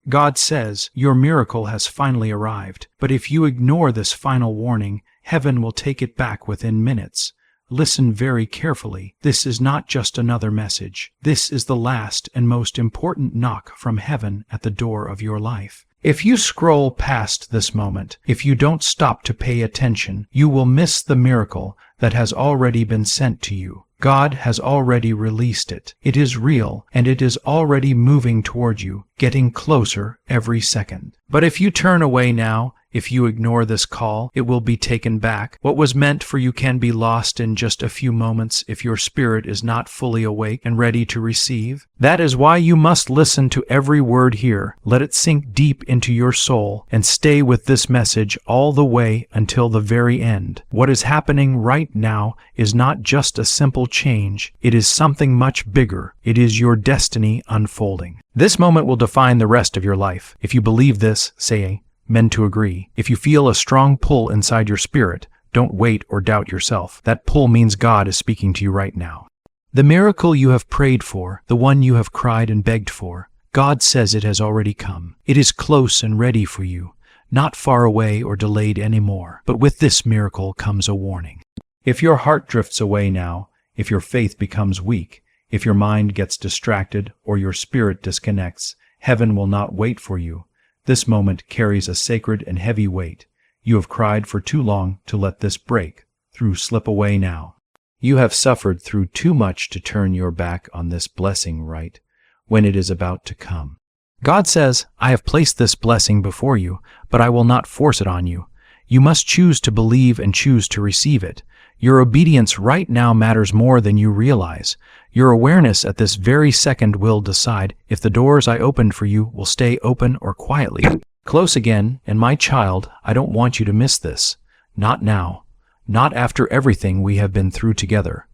God says your miracle has finally arrived, but if you ignore this final warning, heaven will take it back within minutes. Listen very carefully. This is not just another message. This is the last and most important knock from heaven at the door of your life. If you scroll past this moment, if you don't stop to pay attention, you will miss the miracle that has already been sent to you. God has already released it. It is real, and it is already moving toward you, getting closer every second. But if you turn away now, if you ignore this call, it will be taken back. What was meant for you can be lost in just a few moments if your spirit is not fully awake and ready to receive. That is why you must listen to every word here. Let it sink deep into your soul and stay with this message all the way until the very end. What is happening right now is not just a simple change. It is something much bigger. It is your destiny unfolding. This moment will define the rest of your life. If you believe this, say "Meant to agree." If you feel a strong pull inside your spirit, don't wait or doubt yourself. That pull means God is speaking to you right now. The miracle you have prayed for, the one you have cried and begged for, God says it has already come. It is close and ready for you, not far away or delayed anymore. But with this miracle comes a warning. If your heart drifts away now, if your faith becomes weak, if your mind gets distracted or your spirit disconnects, heaven will not wait for you. This moment carries a sacred and heavy weight. You have cried for too long to let this break through slip away now. You have suffered through too much to turn your back on this blessing right when it is about to come. God says, I have placed this blessing before you, but I will not force it on you. You must choose to believe and choose to receive it. Your obedience right now matters more than you realize. Your awareness at this very second will decide if the doors I opened for you will stay open or quietly close again. And my child, I don't want you to miss this. Not now. Not after everything we have been through together.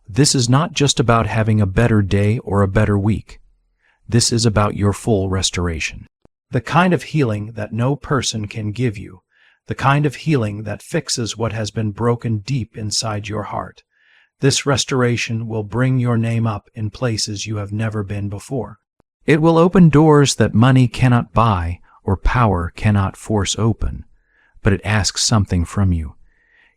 This is not just about having a better day or a better week. This is about your full restoration. The kind of healing that no person can give you. The kind of healing that fixes what has been broken deep inside your heart. This restoration will bring your name up in places you have never been before. It will open doors that money cannot buy or power cannot force open, but it asks something from you.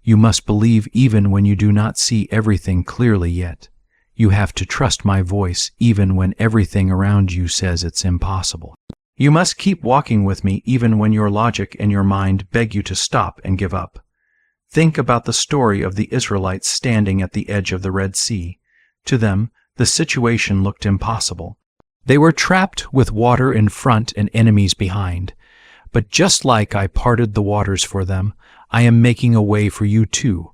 You must believe even when you do not see everything clearly yet. You have to trust my voice even when everything around you says it's impossible. You must keep walking with me even when your logic and your mind beg you to stop and give up. Think about the story of the Israelites standing at the edge of the Red Sea. To them, the situation looked impossible. They were trapped with water in front and enemies behind. But just like I parted the waters for them, I am making a way for you too.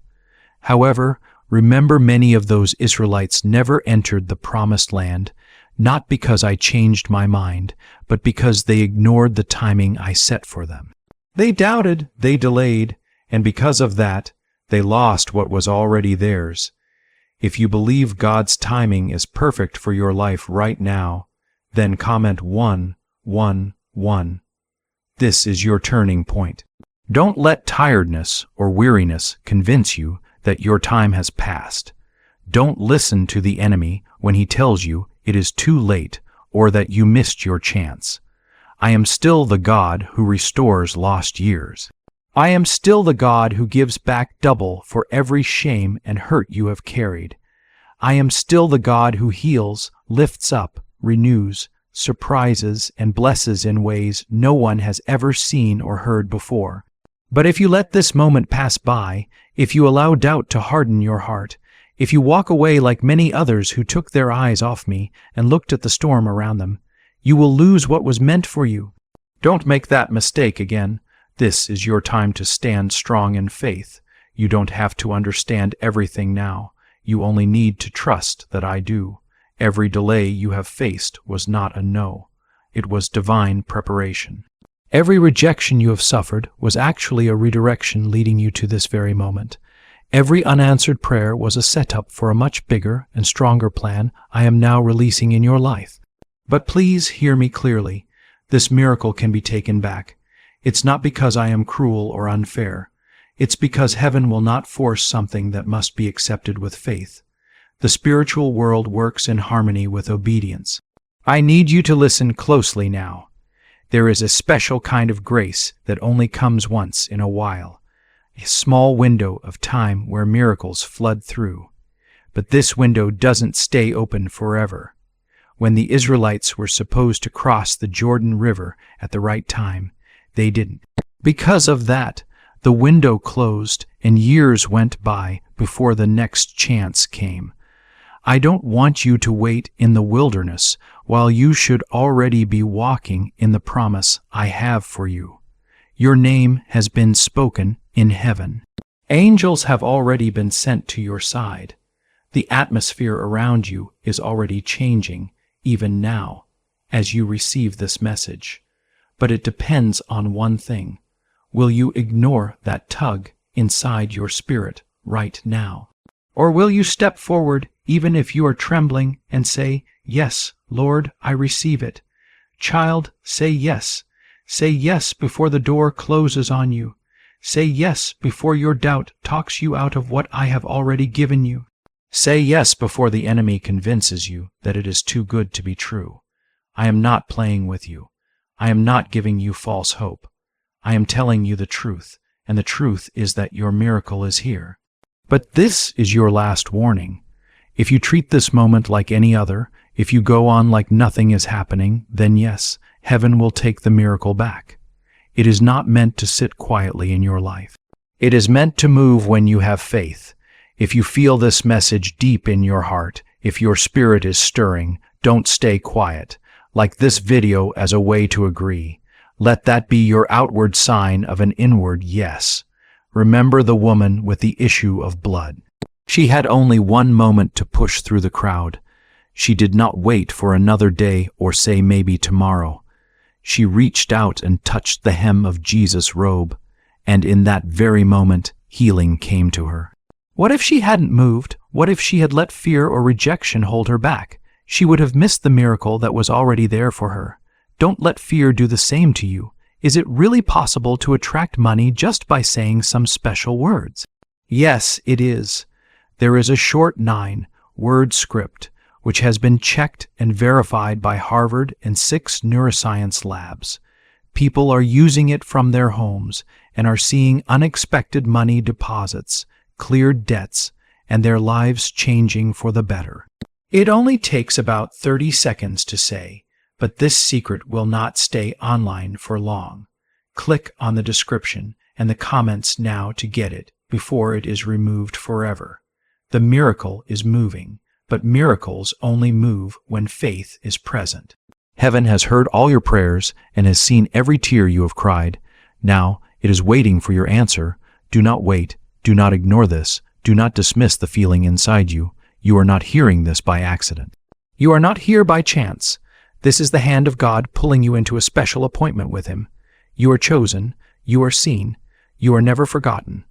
However, remember many of those Israelites never entered the promised land, not because I changed my mind, but because they ignored the timing I set for them. They doubted, they delayed, and because of that, they lost what was already theirs. If you believe God's timing is perfect for your life right now, then comment 1, 1, 1. This is your turning point. Don't let tiredness or weariness convince you that your time has passed. Don't listen to the enemy when he tells you it is too late or that you missed your chance. I am still the God who restores lost years. I am still the God who gives back double for every shame and hurt you have carried. I am still the God who heals, lifts up, renews, surprises, and blesses in ways no one has ever seen or heard before. But if you let this moment pass by, if you allow doubt to harden your heart, if you walk away like many others who took their eyes off me and looked at the storm around them, you will lose what was meant for you. Don't make that mistake again. This is your time to stand strong in faith. You don't have to understand everything now. You only need to trust that I do. Every delay you have faced was not a no. It was divine preparation. Every rejection you have suffered was actually a redirection leading you to this very moment. Every unanswered prayer was a setup for a much bigger and stronger plan I am now releasing in your life. But please hear me clearly. This miracle can be taken back. It's not because I am cruel or unfair. It's because heaven will not force something that must be accepted with faith. The spiritual world works in harmony with obedience. I need you to listen closely now. There is a special kind of grace that only comes once in a while, a small window of time where miracles flood through. But this window doesn't stay open forever. When the Israelites were supposed to cross the Jordan River at the right time, they didn't. Because of that, the window closed and years went by before the next chance came. I don't want you to wait in the wilderness while you should already be walking in the promise I have for you. Your name has been spoken in heaven. Angels have already been sent to your side. The atmosphere around you is already changing, even now, as you receive this message. But it depends on one thing. Will you ignore that tug inside your spirit right now? Or will you step forward even if you are trembling and say, "Yes, Lord, I receive it"? Child, say yes. Say yes before the door closes on you. Say yes before your doubt talks you out of what I have already given you. Say yes before the enemy convinces you that it is too good to be true. I am not playing with you. I am not giving you false hope. I am telling you the truth, and the truth is that your miracle is here. But this is your last warning. If you treat this moment like any other, if you go on like nothing is happening, then yes, heaven will take the miracle back. It is not meant to sit quietly in your life. It is meant to move when you have faith. If you feel this message deep in your heart, if your spirit is stirring, don't stay quiet. Like this video as a way to agree. Let that be your outward sign of an inward yes. Remember the woman with the issue of blood. She had only one moment to push through the crowd. She did not wait for another day or say maybe tomorrow. She reached out and touched the hem of Jesus' robe, and in that very moment, healing came to her. What if she hadn't moved? What if she had let fear or rejection hold her back? She would have missed the miracle that was already there for her. Don't let fear do the same to you. Is it really possible to attract money just by saying some special words? Yes, it is. There is a short 9-word script, which has been checked and verified by Harvard and 6 neuroscience labs. People are using it from their homes and are seeing unexpected money deposits, cleared debts, and their lives changing for the better. It only takes about 30 seconds to say, but this secret will not stay online for long. Click on the description and the comments now to get it before it is removed forever. The miracle is moving, but miracles only move when faith is present. Heaven has heard all your prayers and has seen every tear you have cried. Now it is waiting for your answer. Do not wait. Do not ignore this. Do not dismiss the feeling inside you. You are not hearing this by accident. You are not here by chance. This is the hand of God pulling you into a special appointment with Him. You are chosen. You are seen. You are never forgotten.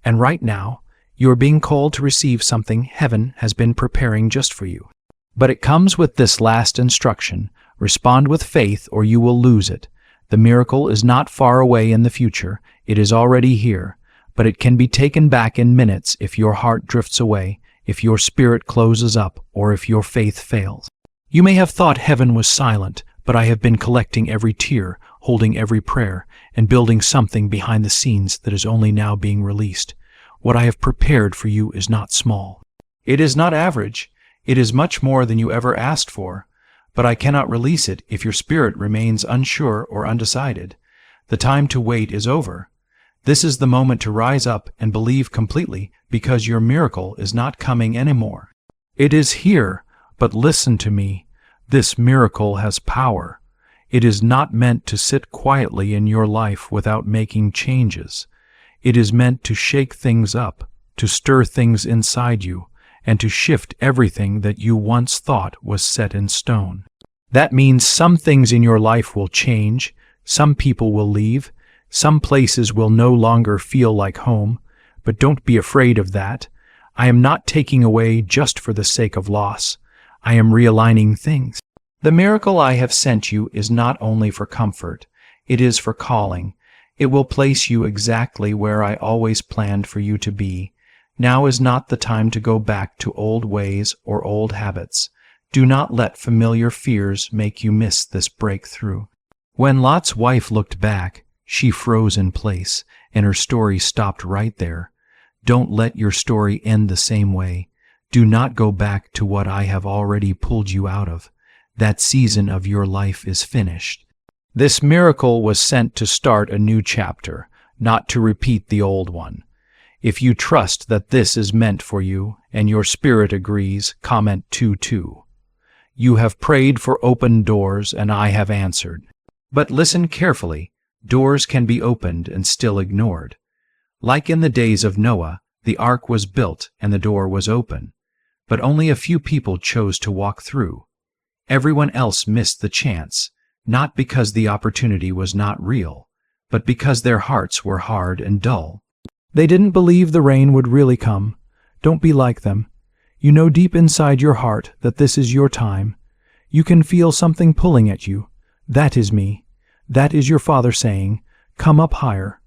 And right now, you are being called to receive something heaven has been preparing just for you. But it comes with this last instruction. Respond with faith or you will lose it. The miracle is not far away in the future. It is already here. But it can be taken back in minutes if your heart drifts away, if your spirit closes up, or if your faith fails. You may have thought heaven was silent, but I have been collecting every tear, holding every prayer, and building something behind the scenes that is only now being released. What I have prepared for you is not small. It is not average. It is much more than you ever asked for. But I cannot release it if your spirit remains unsure or undecided. The time to wait is over. This is the moment to rise up and believe completely because your miracle is not coming anymore. It is here, but listen to me. This miracle has power. It is not meant to sit quietly in your life without making changes. It is meant to shake things up, to stir things inside you, and to shift everything that you once thought was set in stone. That means some things in your life will change, some people will leave, some places will no longer feel like home, but don't be afraid of that. I am not taking away just for the sake of loss. I am realigning things. The miracle I have sent you is not only for comfort, it is for calling. It will place you exactly where I always planned for you to be. Now is not the time to go back to old ways or old habits. Do not let familiar fears make you miss this breakthrough. When Lot's wife looked back, she froze in place, and her story stopped right there. Don't let your story end the same way. Do not go back to what I have already pulled you out of. That season of your life is finished. This miracle was sent to start a new chapter, not to repeat the old one. If you trust that this is meant for you, and your spirit agrees, comment 2-2. You have prayed for open doors, and I have answered. But listen carefully. Doors can be opened and still ignored. Like in the days of Noah, the ark was built and the door was open, but only a few people chose to walk through. Everyone else missed the chance, not because the opportunity was not real, but because their hearts were hard and dull. They didn't believe the rain would really come. Don't be like them. You know deep inside your heart that this is your time. You can feel something pulling at you. That is me. That is your Father saying, "Come up higher.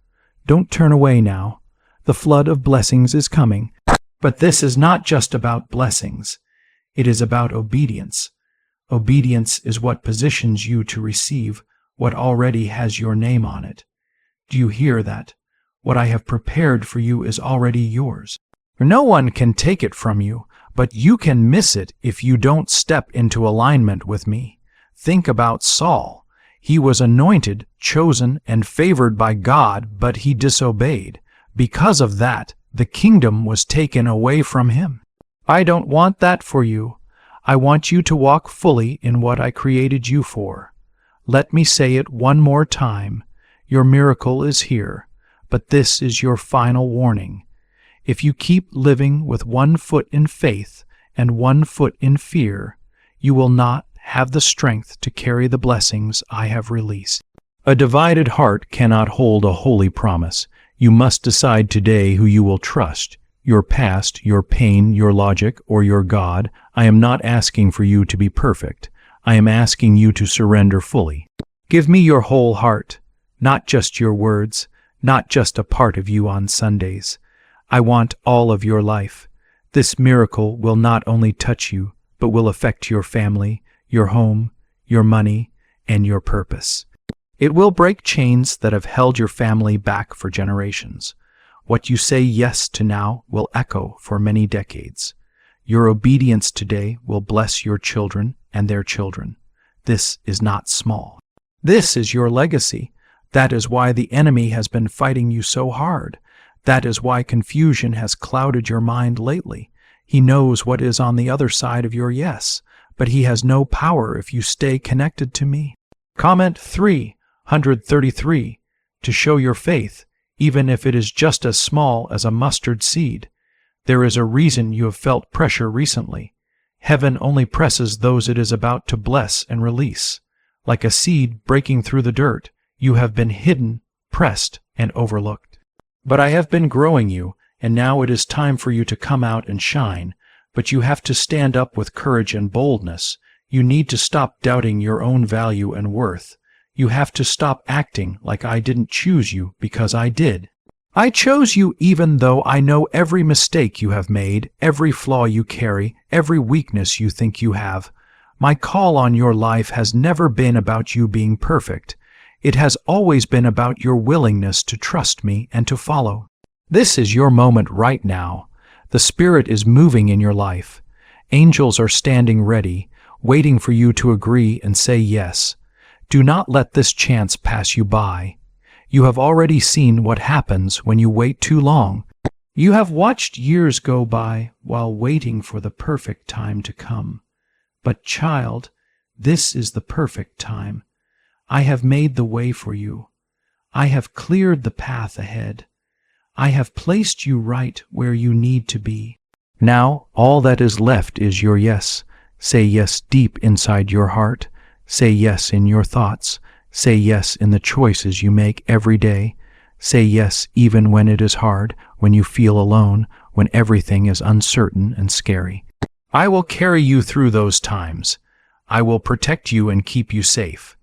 Don't turn away now. The flood of blessings is coming." But this is not just about blessings. It is about obedience. Obedience is what positions you to receive what already has your name on it. Do you hear that? What I have prepared for you is already yours. No one can take it from you, but you can miss it if you don't step into alignment with me. Think about Saul. He was anointed, chosen, and favored by God, but he disobeyed. Because of that, the kingdom was taken away from him. I don't want that for you. I want you to walk fully in what I created you for. Let me say it one more time. Your miracle is here, but this is your final warning. If you keep living with 1 foot in faith and 1 foot in fear, you will not have the strength to carry the blessings I have released. A divided heart cannot hold a holy promise. You must decide today who you will trust. Your past, your pain, your logic, or your God. I am not asking for you to be perfect. I am asking you to surrender fully. Give me your whole heart, not just your words, not just a part of you on Sundays. I want all of your life. This miracle will not only touch you, but will affect your family, your home, your money, and your purpose. It will break chains that have held your family back for generations. What you say yes to now will echo for many decades. Your obedience today will bless your children and their children. This is not small. This is your legacy. That is why the enemy has been fighting you so hard. That is why confusion has clouded your mind lately. He knows what is on the other side of your yes, but he has no power if you stay connected to me. Comment 333 to show your faith, even if it is just as small as a mustard seed. There is a reason you have felt pressure recently. Heaven only presses those it is about to bless and release. Like a seed breaking through the dirt, you have been hidden, pressed, and overlooked. But I have been growing you, and now it is time for you to come out and shine. But you have to stand up with courage and boldness. You need to stop doubting your own value and worth. You have to stop acting like I didn't choose you because I did. I chose you even though I know every mistake you have made, every flaw you carry, every weakness you think you have. My call on your life has never been about you being perfect. It has always been about your willingness to trust me and to follow. This is your moment right now. The Spirit is moving in your life. Angels are standing ready, waiting for you to agree and say yes. Do not let this chance pass you by. You have already seen what happens when you wait too long. You have watched years go by while waiting for the perfect time to come. But child, this is the perfect time. I have made the way for you. I have cleared the path ahead. I have placed you right where you need to be. Now all that is left is your yes. Say yes deep inside your heart. Say yes in your thoughts. Say yes in the choices you make every day. Say yes even when it is hard, when you feel alone, when everything is uncertain and scary. I will carry you through those times. I will protect you and keep you safe.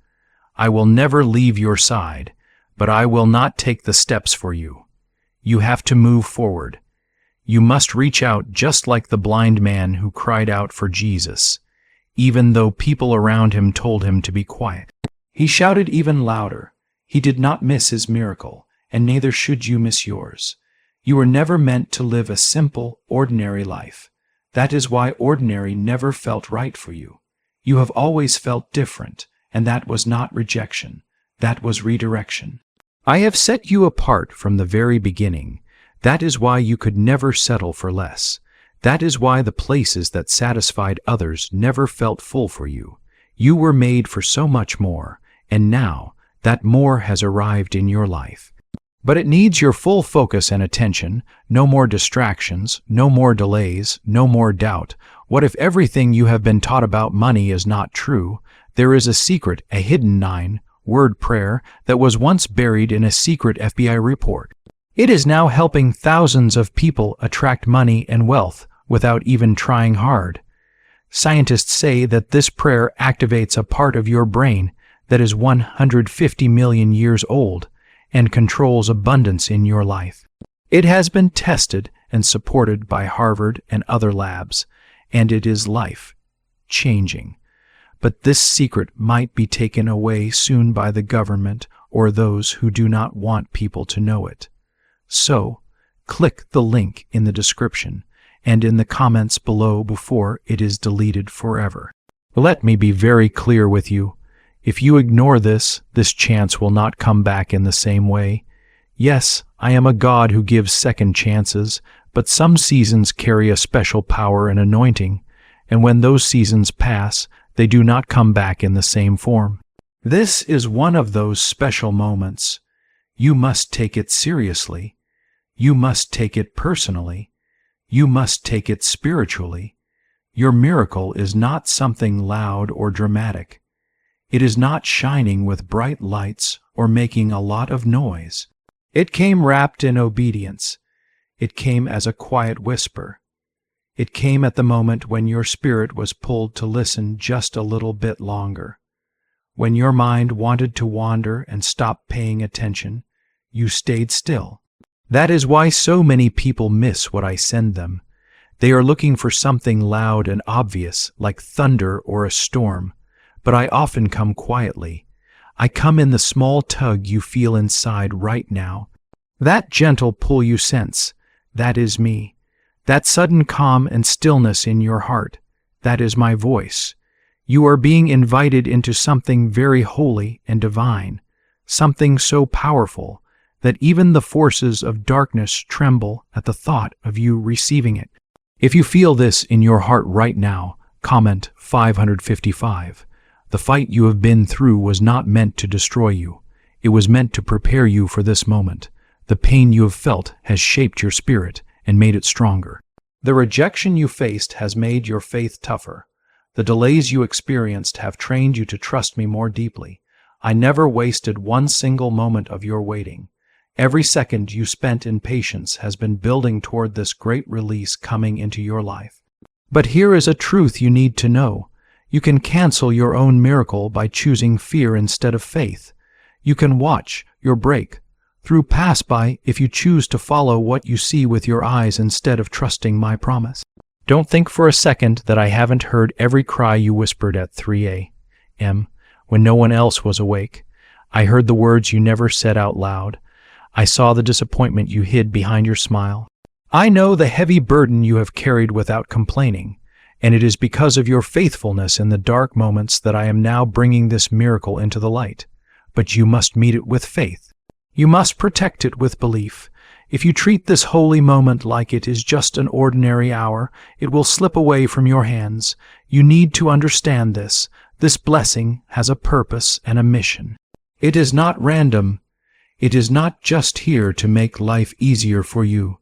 I will never leave your side, but I will not take the steps for you. You have to move forward. You must reach out just like the blind man who cried out for Jesus, even though people around him told him to be quiet. He shouted even louder. He did not miss his miracle, and neither should you miss yours. You were never meant to live a simple, ordinary life. That is why ordinary never felt right for you. You have always felt different, and that was not rejection. That was redirection. I have set you apart from the very beginning. That is why you could never settle for less. That is why the places that satisfied others never felt full for you. You were made for so much more, and now that more has arrived in your life. But it needs your full focus and attention, no more distractions, no more delays, no more doubt. What if everything you have been taught about money is not true? There is a secret, a hidden 9-word prayer that was once buried in a secret FBI report. It is now helping thousands of people attract money and wealth without even trying hard. Scientists say that this prayer activates a part of your brain that is 150 million years old and controls abundance in your life. It has been tested and supported by Harvard and other labs, and it is life-changing. But this secret might be taken away soon by the government or those who do not want people to know it. So, click the link in the description and in the comments below before it is deleted forever. Let me be very clear with you. If you ignore this chance will not come back in the same way. Yes, I am a God who gives second chances, but some seasons carry a special power and anointing, and when those seasons pass, they do not come back in the same form. This is one of those special moments. You must take it seriously. You must take it personally. You must take it spiritually. Your miracle is not something loud or dramatic. It is not shining with bright lights or making a lot of noise. It came wrapped in obedience. It came as a quiet whisper. It came at the moment when your spirit was pulled to listen just a little bit longer. When your mind wanted to wander and stop paying attention, you stayed still. That is why so many people miss what I send them. They are looking for something loud and obvious, like thunder or a storm. But I often come quietly. I come in the small tug you feel inside right now. That gentle pull you sense, that is me. That sudden calm and stillness in your heart, that is my voice. You are being invited into something very holy and divine, something so powerful that even the forces of darkness tremble at the thought of you receiving it. If you feel this in your heart right now, comment 555. The fight you have been through was not meant to destroy you. It was meant to prepare you for this moment. The pain you have felt has shaped your spirit and made it stronger. The rejection you faced has made your faith tougher. The delays you experienced have trained you to trust me more deeply. I never wasted one single moment of your waiting. Every second you spent in patience has been building toward this great release coming into your life. But here is a truth you need to know. You can cancel your own miracle by choosing fear instead of faith. You can watch your break through pass by if you choose to follow what you see with your eyes instead of trusting my promise. Don't think for a second that I haven't heard every cry you whispered at 3 a.m. when no one else was awake. I heard the words you never said out loud. I saw the disappointment you hid behind your smile. I know the heavy burden you have carried without complaining. And it is because of your faithfulness in the dark moments that I am now bringing this miracle into the light. But you must meet it with faith. You must protect it with belief. If you treat this holy moment like it is just an ordinary hour, it will slip away from your hands. You need to understand this. This blessing has a purpose and a mission. It is not random. It is not just here to make life easier for you.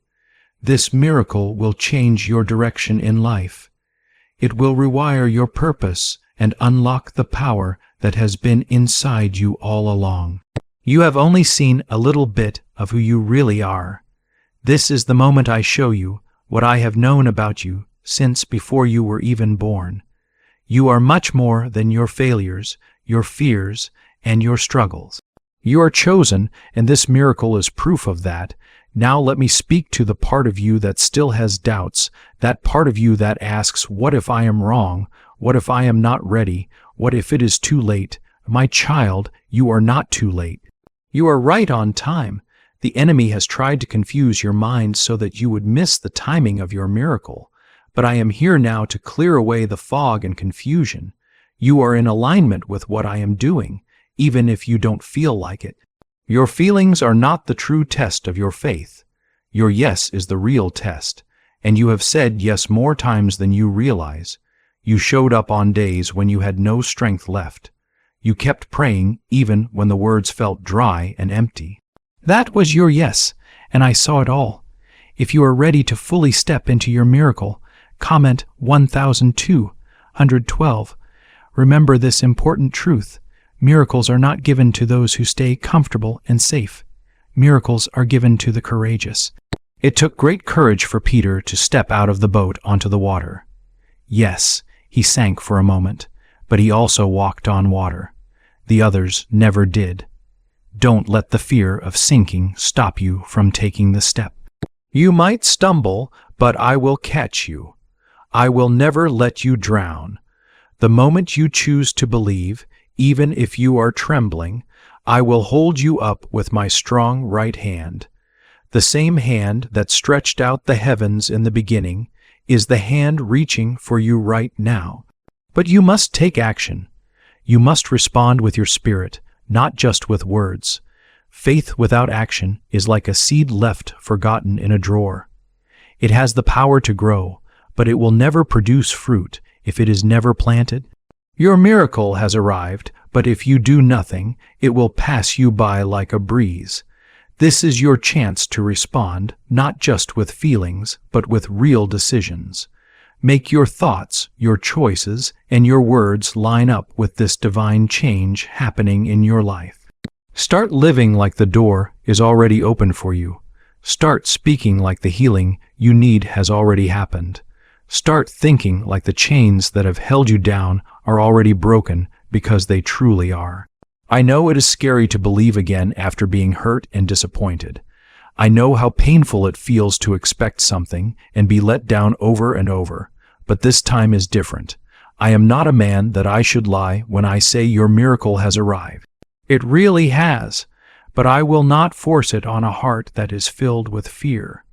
This miracle will change your direction in life. It will rewire your purpose and unlock the power that has been inside you all along. You have only seen a little bit of who you really are. This is the moment I show you what I have known about you since before you were even born. You are much more than your failures, your fears, and your struggles. You are chosen, and this miracle is proof of that. Now let me speak to the part of you that still has doubts, that part of you that asks, what if I am wrong? What if I am not ready? What if it is too late? My child, you are not too late. You are right on time. The enemy has tried to confuse your mind so that you would miss the timing of your miracle. But I am here now to clear away the fog and confusion. You are in alignment with what I am doing, even if you don't feel like it. Your feelings are not the true test of your faith. Your yes is the real test, and you have said yes more times than you realize. You showed up on days when you had no strength left. You kept praying even when the words felt dry and empty. That was your yes, and I saw it all. If you are ready to fully step into your miracle, comment 1212. Remember this important truth. Miracles are not given to those who stay comfortable and safe. Miracles are given to the courageous. It took great courage for Peter to step out of the boat onto the water. Yes, he sank for a moment, but he also walked on water. The others never did. Don't let the fear of sinking stop you from taking the step. You might stumble, but I will catch you. I will never let you drown. The moment you choose to believe, even if you are trembling, I will hold you up with my strong right hand. The same hand that stretched out the heavens in the beginning is the hand reaching for you right now. But you must take action. You must respond with your spirit, not just with words. Faith without action is like a seed left forgotten in a drawer. It has the power to grow, but it will never produce fruit if it is never planted. Your miracle has arrived, but if you do nothing, it will pass you by like a breeze. This is your chance to respond, not just with feelings, but with real decisions. Make your thoughts, your choices, and your words line up with this divine change happening in your life. Start living like the door is already open for you. Start speaking like the healing you need has already happened. Start thinking like the chains that have held you down are already broken because they truly are. I know it is scary to believe again after being hurt and disappointed. I know how painful it feels to expect something and be let down over and over, but this time is different. I am not a man that I should lie when I say your miracle has arrived. It really has, but I will not force it on a heart that is filled with fear.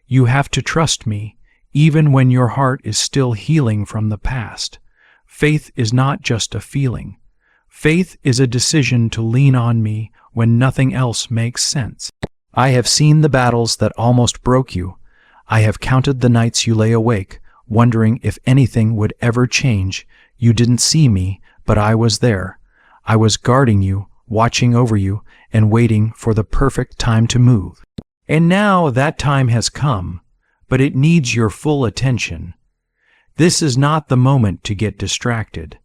You have to trust me, even when your heart is still healing from the past. Faith is not just a feeling. Faith is a decision to lean on me when nothing else makes sense. I have seen the battles that almost broke you. I have counted the nights you lay awake, wondering if anything would ever change. You didn't see me, but I was there. I was guarding you, watching over you, and waiting for the perfect time to move. And now that time has come, but it needs your full attention. This is not the moment to get distracted.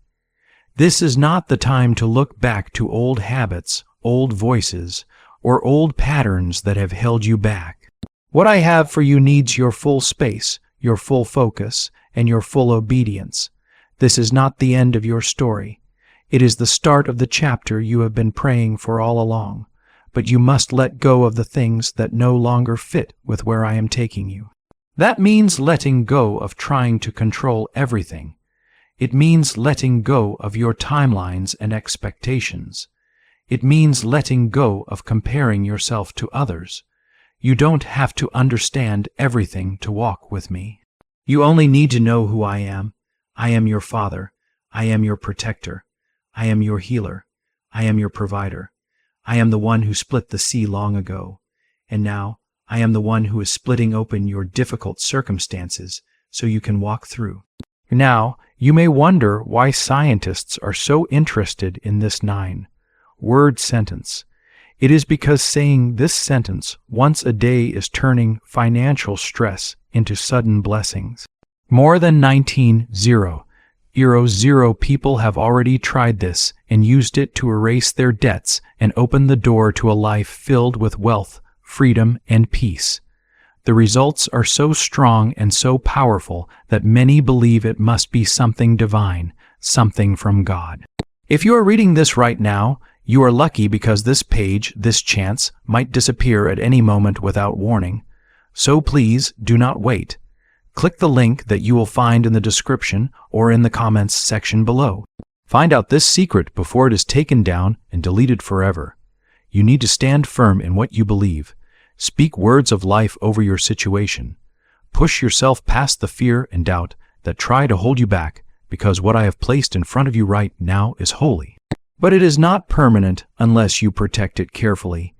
This is not the time to look back to old habits, old voices, or old patterns that have held you back. What I have for you needs your full space, your full focus, and your full obedience. This is not the end of your story. It is the start of the chapter you have been praying for all along. But you must let go of the things that no longer fit with where I am taking you. That means letting go of trying to control everything. It means letting go of your timelines and expectations. It means letting go of comparing yourself to others. You don't have to understand everything to walk with me. You only need to know who I am. I am your Father. I am your protector. I am your healer. I am your provider. I am the one who split the sea long ago. And now, I am the one who is splitting open your difficult circumstances so you can walk through. Now, you may wonder why scientists are so interested in this 9-word sentence. It is because saying this sentence once a day is turning financial stress into sudden blessings. More than 19,000 people have already tried this and used it to erase their debts and open the door to a life filled with wealth, freedom, and peace. The results are so strong and so powerful that many believe it must be something divine, something from God. If you are reading this right now, you are lucky because this page, this chance, might disappear at any moment without warning. So please do not wait. Click the link that you will find in the description or in the comments section below. Find out this secret before it is taken down and deleted forever. You need to stand firm in what you believe. Speak words of life over your situation. Push yourself past the fear and doubt that try to hold you back, because what I have placed in front of you right now is holy. But it is not permanent unless you protect it carefully.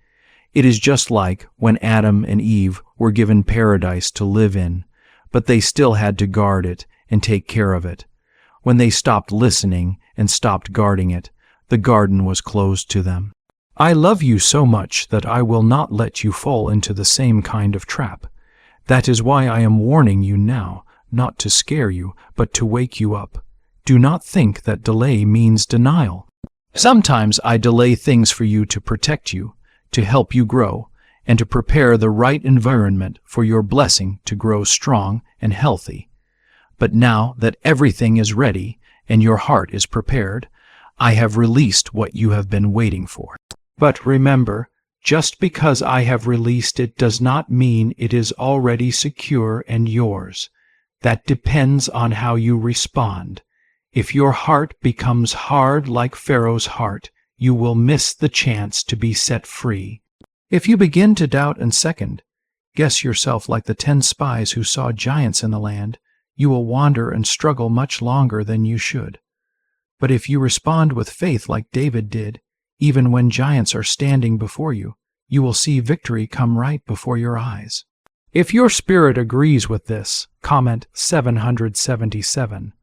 It is just like when Adam and Eve were given paradise to live in, but they still had to guard it and take care of it. When they stopped listening and stopped guarding it, the garden was closed to them. I love you so much that I will not let you fall into the same kind of trap. That is why I am warning you now, not to scare you, but to wake you up. Do not think that delay means denial. Sometimes I delay things for you to protect you, to help you grow, and to prepare the right environment for your blessing to grow strong and healthy. But now that everything is ready and your heart is prepared, I have released what you have been waiting for. But remember, just because I have released it does not mean it is already secure and yours. That depends on how you respond. If your heart becomes hard like Pharaoh's heart, you will miss the chance to be set free. If you begin to doubt and second, guess yourself like the 10 spies who saw giants in the land, you will wander and struggle much longer than you should. But if you respond with faith like David did, even when giants are standing before you, you will see victory come right before your eyes. If your spirit agrees with this, comment 777.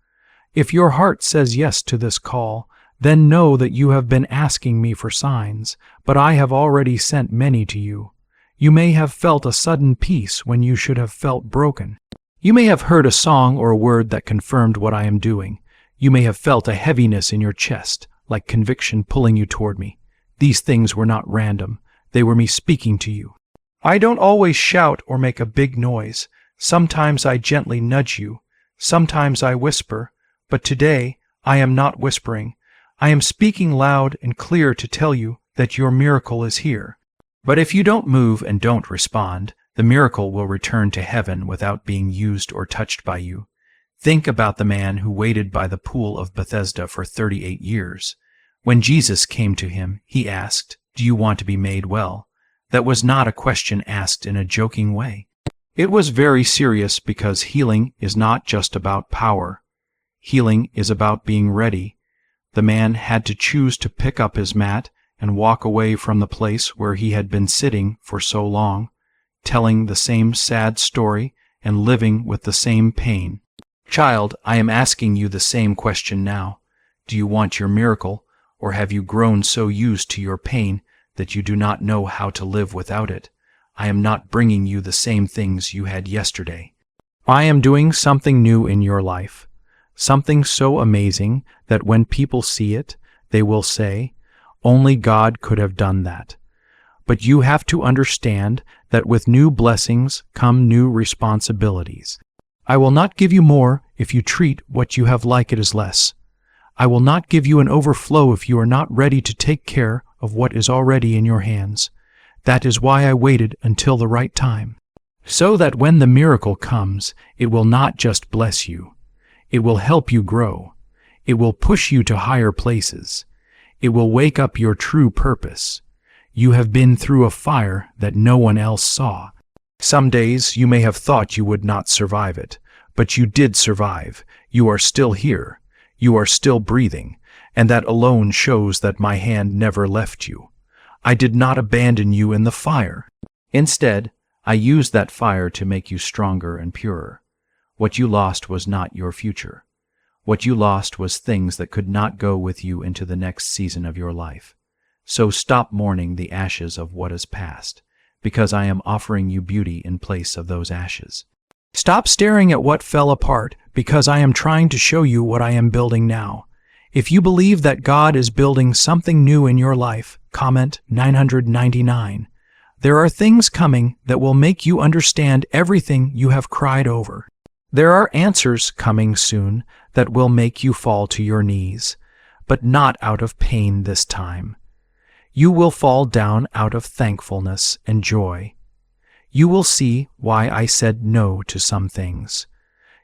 If your heart says yes to this call, then know that you have been asking me for signs, but I have already sent many to you. You may have felt a sudden peace when you should have felt broken. You may have heard a song or a word that confirmed what I am doing. You may have felt a heaviness in your chest, like conviction pulling you toward me. These things were not random. They were me speaking to you. I don't always shout or make a big noise. Sometimes I gently nudge you. Sometimes I whisper. But today I am not whispering. I am speaking loud and clear to tell you that your miracle is here. But if you don't move and don't respond, the miracle will return to heaven without being used or touched by you. Think about the man who waited by the pool of Bethesda for 38 years. When Jesus came to him, he asked, "Do you want to be made well?" That was not a question asked in a joking way. It was very serious because healing is not just about power. Healing is about being ready. The man had to choose to pick up his mat and walk away from the place where he had been sitting for so long, telling the same sad story and living with the same pain. Child, I am asking you the same question now. Do you want your miracle, or have you grown so used to your pain that you do not know how to live without it? I am not bringing you the same things you had yesterday. I am doing something new in your life, something so amazing that when people see it, they will say, "Only God could have done that." But you have to understand that with new blessings come new responsibilities. I will not give you more if you treat what you have like it is less. I will not give you an overflow if you are not ready to take care of what is already in your hands. That is why I waited until the right time, so that when the miracle comes, it will not just bless you. It will help you grow. It will push you to higher places. It will wake up your true purpose. You have been through a fire that no one else saw. Some days you may have thought you would not survive it, but you did survive. You are still here. You are still breathing, and that alone shows that my hand never left you. I did not abandon you in the fire. Instead, I used that fire to make you stronger and purer. What you lost was not your future. What you lost was things that could not go with you into the next season of your life. So stop mourning the ashes of what is past, because I am offering you beauty in place of those ashes. Stop staring at what fell apart, because I am trying to show you what I am building now. If you believe that God is building something new in your life, comment 999. There are things coming that will make you understand everything you have cried over. There are answers coming soon that will make you fall to your knees, but not out of pain this time. You will fall down out of thankfulness and joy. You will see why I said no to some things.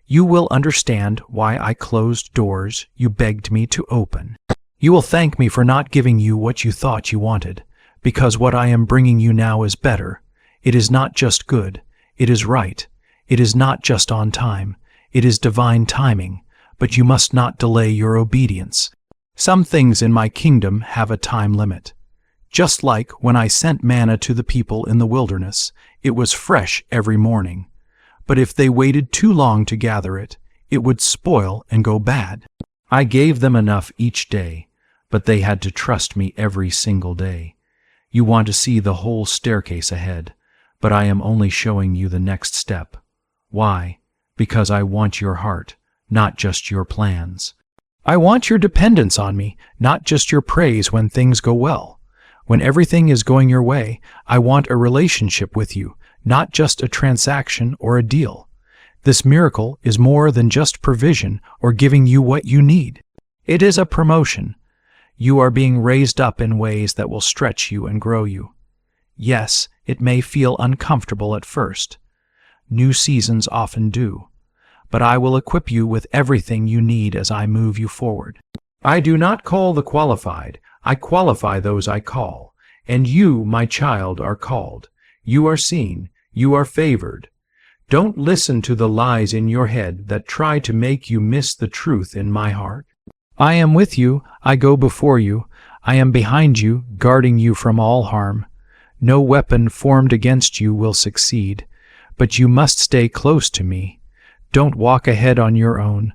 You will understand why I closed doors you begged me to open. You will thank me for not giving you what you thought you wanted, because what I am bringing you now is better. It is not just good, it is right. It is not just on time, it is divine timing, but you must not delay your obedience. Some things in my kingdom have a time limit. Just like when I sent manna to the people in the wilderness, it was fresh every morning. But if they waited too long to gather it, it would spoil and go bad. I gave them enough each day, but they had to trust me every single day. You want to see the whole staircase ahead, but I am only showing you the next step. Why? Because I want your heart, not just your plans. I want your dependence on me, not just your praise when things go well. When everything is going your way, I want a relationship with you, not just a transaction or a deal. This miracle is more than just provision or giving you what you need. It is a promotion. You are being raised up in ways that will stretch you and grow you. Yes, it may feel uncomfortable at first. New seasons often do. But I will equip you with everything you need as I move you forward. I do not call the qualified, I qualify those I call. And you, my child, are called. You are seen, you are favored. Don't listen to the lies in your head that try to make you miss the truth in my heart. I am with you, I go before you, I am behind you, guarding you from all harm. No weapon formed against you will succeed, but you must stay close to me. Don't walk ahead on your own.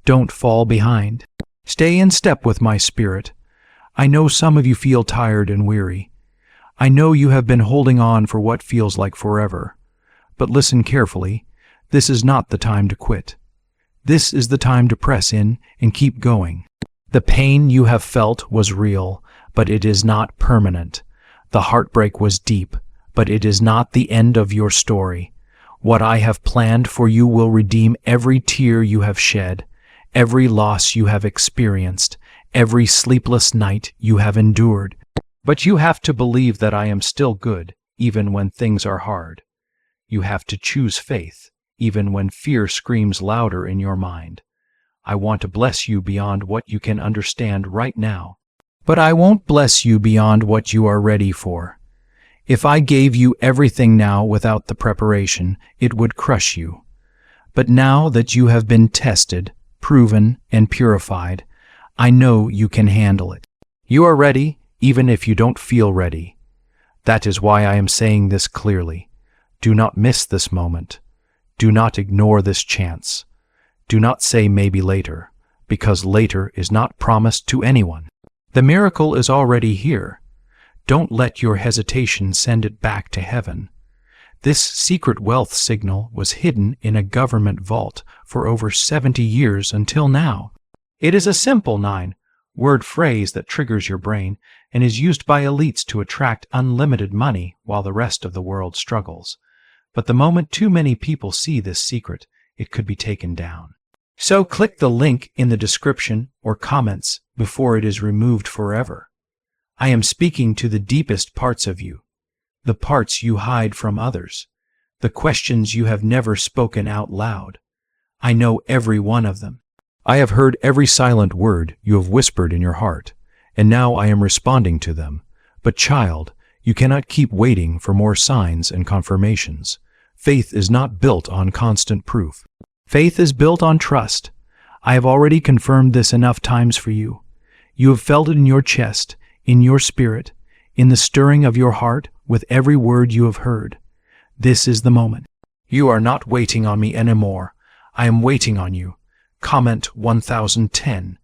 Don't fall behind. Stay in step with my spirit. I know some of you feel tired and weary. I know you have been holding on for what feels like forever. But listen carefully. This is not the time to quit. This is the time to press in and keep going. The pain you have felt was real, but it is not permanent. The heartbreak was deep, but it is not the end of your story. What I have planned for you will redeem every tear you have shed, every loss you have experienced, every sleepless night you have endured. But you have to believe that I am still good, even when things are hard. You have to choose faith, even when fear screams louder in your mind. I want to bless you beyond what you can understand right now. But I won't bless you beyond what you are ready for. If I gave you everything now without the preparation, it would crush you. But now that you have been tested, proven, and purified, I know you can handle it. You are ready, even if you don't feel ready. That is why I am saying this clearly. Do not miss this moment. Do not ignore this chance. Do not say maybe later, because later is not promised to anyone. The miracle is already here. Don't let your hesitation send it back to heaven. This secret wealth signal was hidden in a government vault for over 70 years until now. It is a simple 9-word phrase that triggers your brain and is used by elites to attract unlimited money while the rest of the world struggles. But the moment too many people see this secret, it could be taken down. So click the link in the description or comments before it is removed forever. I am speaking to the deepest parts of you, the parts you hide from others, the questions you have never spoken out loud. I know every one of them. I have heard every silent word you have whispered in your heart, and now I am responding to them. But child, you cannot keep waiting for more signs and confirmations. Faith is not built on constant proof. Faith is built on trust. I have already confirmed this enough times for you. You have felt it in your chest, in your spirit, in the stirring of your heart with every word you have heard. This is the moment. You are not waiting on me anymore. I am waiting on you. Comment 1010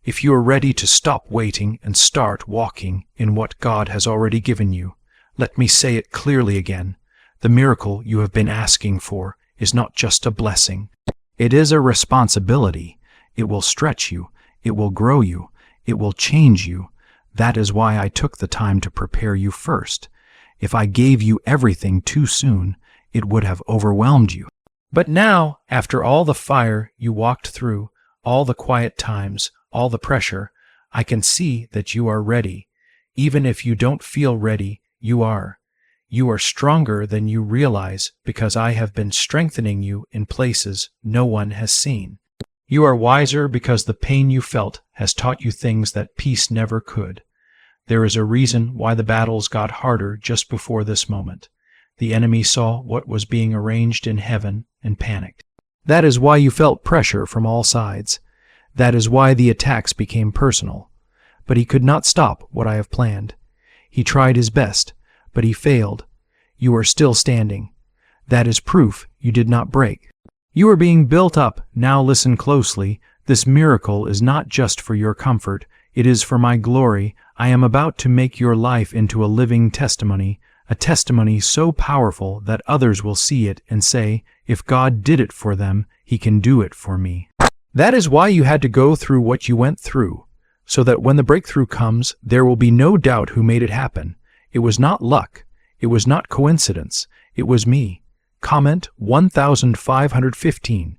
if you are ready to stop waiting and start walking in what God has already given you. Let me say it clearly again. The miracle you have been asking for is not just a blessing. It is a responsibility. It will stretch you. It will grow you. It will change you. That is why I took the time to prepare you first. If I gave you everything too soon, it would have overwhelmed you. But now, after all the fire you walked through, all the quiet times, all the pressure, I can see that you are ready. Even if you don't feel ready, you are. You are stronger than you realize because I have been strengthening you in places no one has seen. You are wiser because the pain you felt has taught you things that peace never could. There is a reason why the battles got harder just before this moment. The enemy saw what was being arranged in heaven and panicked. That is why you felt pressure from all sides. That is why the attacks became personal. But he could not stop what I have planned. He tried his best, but he failed. You are still standing. That is proof you did not break. You are being built up. Now listen closely. This miracle is not just for your comfort. It is for my glory. I am about to make your life into a living testimony, a testimony so powerful that others will see it and say, if God did it for them, He can do it for me. That is why you had to go through what you went through, so that when the breakthrough comes, there will be no doubt who made it happen. It was not luck. It was not coincidence. It was me. Comment 1515.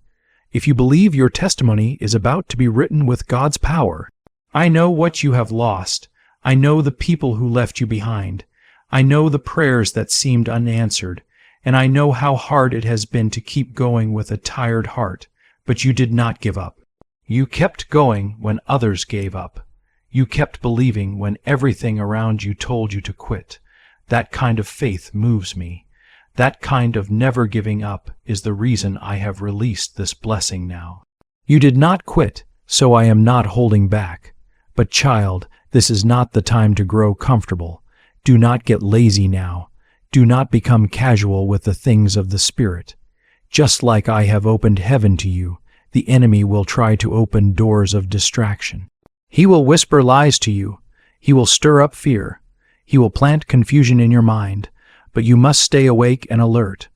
If you believe your testimony is about to be written with God's power. I know what you have lost. I know the people who left you behind. I know the prayers that seemed unanswered, and I know how hard it has been to keep going with a tired heart, but you did not give up. You kept going when others gave up. You kept believing when everything around you told you to quit. That kind of faith moves me. That kind of never giving up is the reason I have released this blessing now. You did not quit, so I am not holding back. But child, this is not the time to grow comfortable. Do not get lazy now. Do not become casual with the things of the Spirit. Just like I have opened heaven to you, the enemy will try to open doors of distraction. He will whisper lies to you. He will stir up fear. He will plant confusion in your mind, but you must stay awake and alert.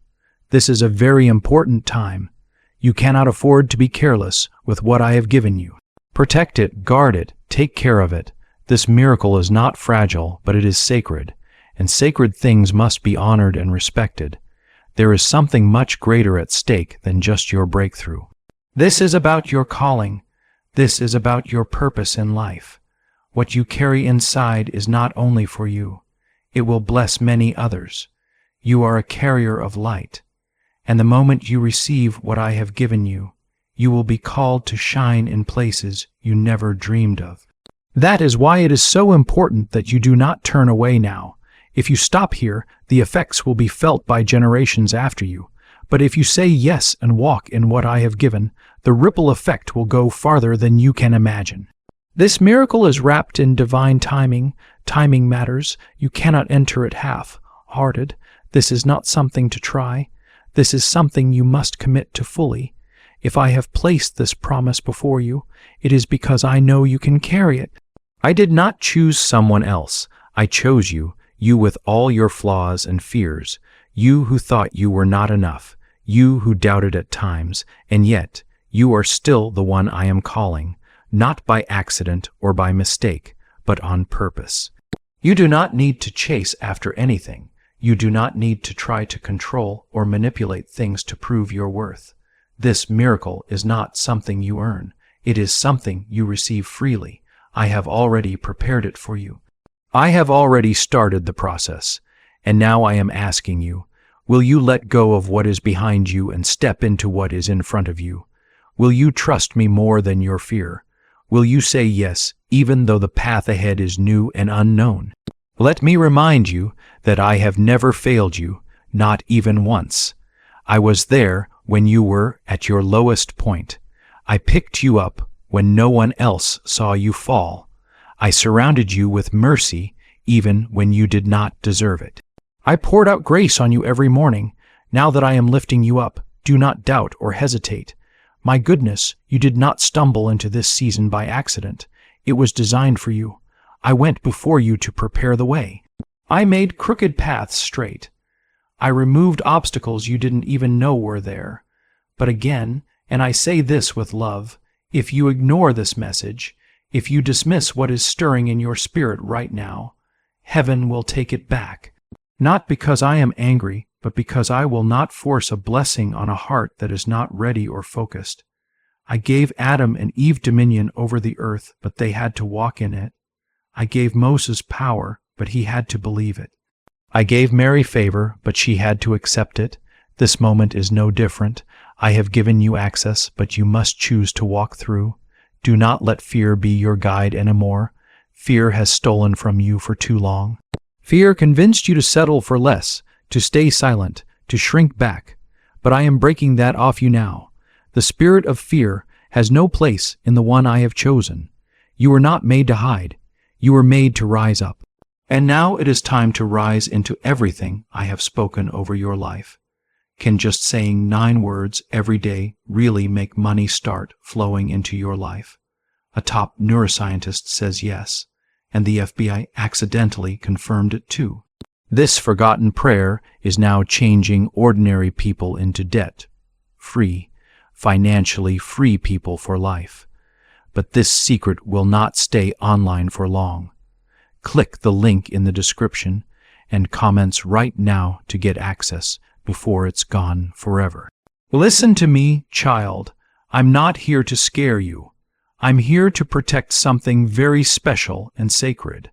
This is a very important time. You cannot afford to be careless with what I have given you. Protect it, guard it, take care of it. This miracle is not fragile, but it is sacred, and sacred things must be honored and respected. There is something much greater at stake than just your breakthrough. This is about your calling. This is about your purpose in life. What you carry inside is not only for you. It will bless many others. You are a carrier of light, and the moment you receive what I have given you, you will be called to shine in places you never dreamed of. That is why it is so important that you do not turn away now. If you stop here, the effects will be felt by generations after you. But if you say yes and walk in what I have given, the ripple effect will go farther than you can imagine. This miracle is wrapped in divine timing. Timing matters. You cannot enter it half-hearted. This is not something to try. This is something you must commit to fully. If I have placed this promise before you, it is because I know you can carry it. I did not choose someone else. I chose you, you with all your flaws and fears, you who thought you were not enough, you who doubted at times, and yet you are still the one I am calling, not by accident or by mistake, but on purpose. You do not need to chase after anything. You do not need to try to control or manipulate things to prove your worth. This miracle is not something you earn. It is something you receive freely. I have already prepared it for you. I have already started the process, and now I am asking you, will you let go of what is behind you and step into what is in front of you? Will you trust me more than your fear? Will you say yes, even though the path ahead is new and unknown? Let me remind you that I have never failed you, not even once. I was there when you were at your lowest point. I picked you up when no one else saw you fall. I surrounded you with mercy even when you did not deserve it. I poured out grace on you every morning. Now that I am lifting you up, do not doubt or hesitate. My goodness, you did not stumble into this season by accident. It was designed for you. I went before you to prepare the way. I made crooked paths straight. I removed obstacles you didn't even know were there. But again, and I say this with love, if you ignore this message, if you dismiss what is stirring in your spirit right now, heaven will take it back. Not because I am angry, but because I will not force a blessing on a heart that is not ready or focused. I gave Adam and Eve dominion over the earth, but they had to walk in it. I gave Moses power, but he had to believe it. I gave Mary favor, but she had to accept it. This moment is no different. I have given you access, but you must choose to walk through. Do not let fear be your guide anymore. Fear has stolen from you for too long. Fear convinced you to settle for less, to stay silent, to shrink back. But I am breaking that off you now. The spirit of fear has no place in the one I have chosen. You were not made to hide. You were made to rise up. And now it is time to rise into everything I have spoken over your life. Can just saying 9 words every day really make money start flowing into your life? A top neuroscientist says yes, and the FBI accidentally confirmed it too. This forgotten prayer is now changing ordinary people into debt-free, financially free people for life. But this secret will not stay online for long. Click the link in the description and comments right now to get access before it's gone forever. Listen to me, child. I'm not here to scare you. I'm here to protect something very special and sacred.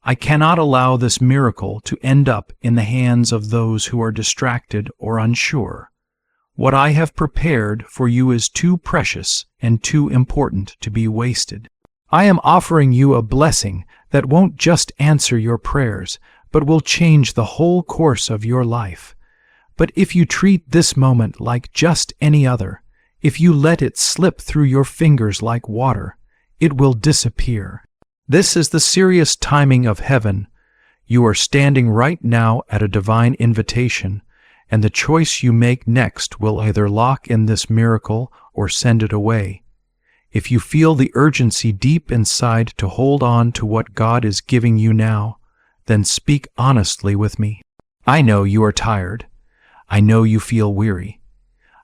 I cannot allow this miracle to end up in the hands of those who are distracted or unsure. What I have prepared for you is too precious and too important to be wasted. I am offering you a blessing that won't just answer your prayers, but will change the whole course of your life. But if you treat this moment like just any other, if you let it slip through your fingers like water, it will disappear. This is the serious timing of heaven. You are standing right now at a divine invitation, and the choice you make next will either lock in this miracle or send it away. If you feel the urgency deep inside to hold on to what God is giving you now, then speak honestly with me. I know you are tired. I know you feel weary.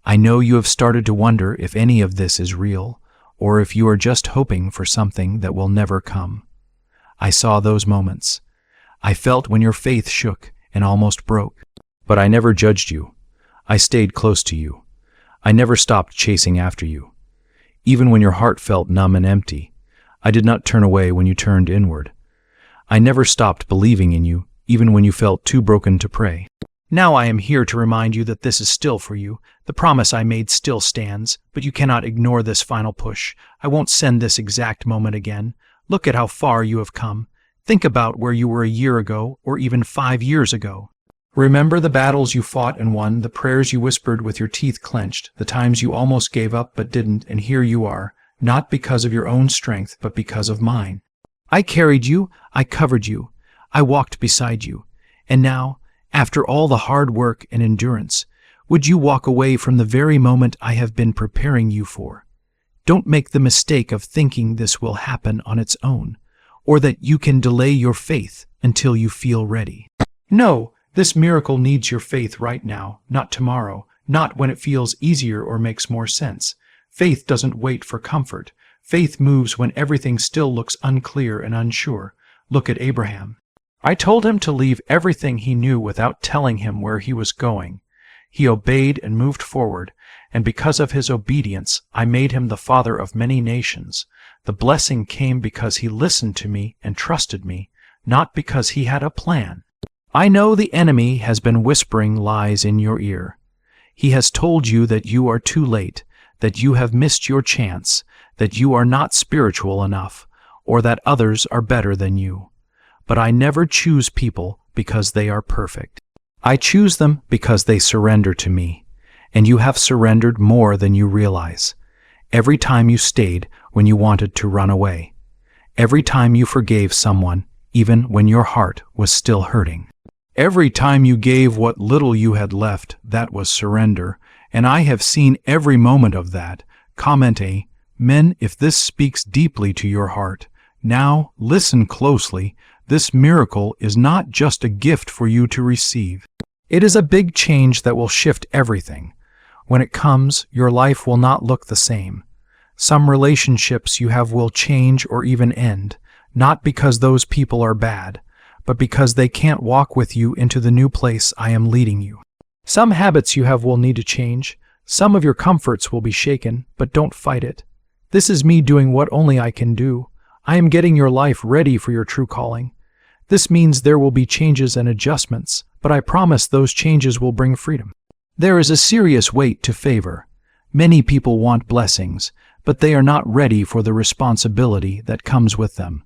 I know you have started to wonder if any of this is real, or if you are just hoping for something that will never come. I saw those moments. I felt when your faith shook and almost broke. But I never judged you. I stayed close to you. I never stopped chasing after you. Even when your heart felt numb and empty, I did not turn away when you turned inward. I never stopped believing in you, even when you felt too broken to pray. Now I am here to remind you that this is still for you. The promise I made still stands, but you cannot ignore this final push. I won't send this exact moment again. Look at how far you have come. Think about where you were a year ago, or even 5 years ago. Remember the battles you fought and won, the prayers you whispered with your teeth clenched, the times you almost gave up but didn't, and here you are, not because of your own strength, but because of mine. I carried you, I covered you, I walked beside you, and now, after all the hard work and endurance, would you walk away from the very moment I have been preparing you for? Don't make the mistake of thinking this will happen on its own, or that you can delay your faith until you feel ready. No, this miracle needs your faith right now, not tomorrow, not when it feels easier or makes more sense. Faith doesn't wait for comfort. Faith moves when everything still looks unclear and unsure. Look at Abraham. I told him to leave everything he knew without telling him where he was going. He obeyed and moved forward, and because of his obedience, I made him the father of many nations. The blessing came because he listened to me and trusted me, not because he had a plan. I know the enemy has been whispering lies in your ear. He has told you that you are too late, that you have missed your chance, that you are not spiritual enough, or that others are better than you. But I never choose people because they are perfect. I choose them because they surrender to me, and you have surrendered more than you realize. Every time you stayed when you wanted to run away. Every time you forgave someone, even when your heart was still hurting. Every time you gave what little you had left, that was surrender, and I have seen every moment of that. Comment Amen if this speaks deeply to your heart. Now, listen closely. This miracle is not just a gift for you to receive. It is a big change that will shift everything. When it comes, your life will not look the same. Some relationships you have will change or even end, not because those people are bad, but because they can't walk with you into the new place I am leading you. Some habits you have will need to change. Some of your comforts will be shaken, but don't fight it. This is me doing what only I can do. I am getting your life ready for your true calling. This means there will be changes and adjustments, but I promise those changes will bring freedom. There is a serious weight to favor. Many people want blessings, but they are not ready for the responsibility that comes with them.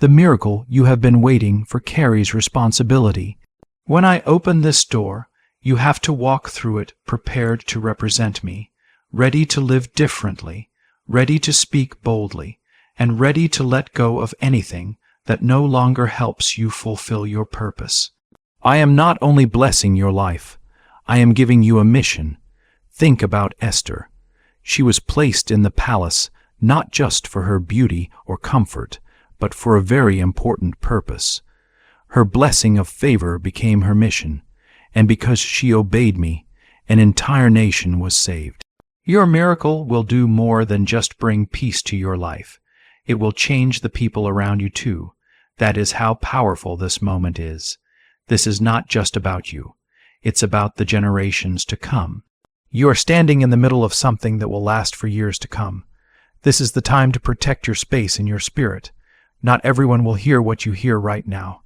The miracle you have been waiting for carries responsibility. When I open this door, you have to walk through it prepared to represent me, ready to live differently, ready to speak boldly, and ready to let go of anything that no longer helps you fulfill your purpose. I am not only blessing your life, I am giving you a mission. Think about Esther. She was placed in the palace not just for her beauty or comfort, but for a very important purpose. Her blessing of favor became her mission, and because she obeyed me, an entire nation was saved. Your miracle will do more than just bring peace to your life. It will change the people around you too. That is how powerful this moment is. This is not just about you. It's about the generations to come. You are standing in the middle of something that will last for years to come. This is the time to protect your space and your spirit. Not everyone will hear what you hear right now.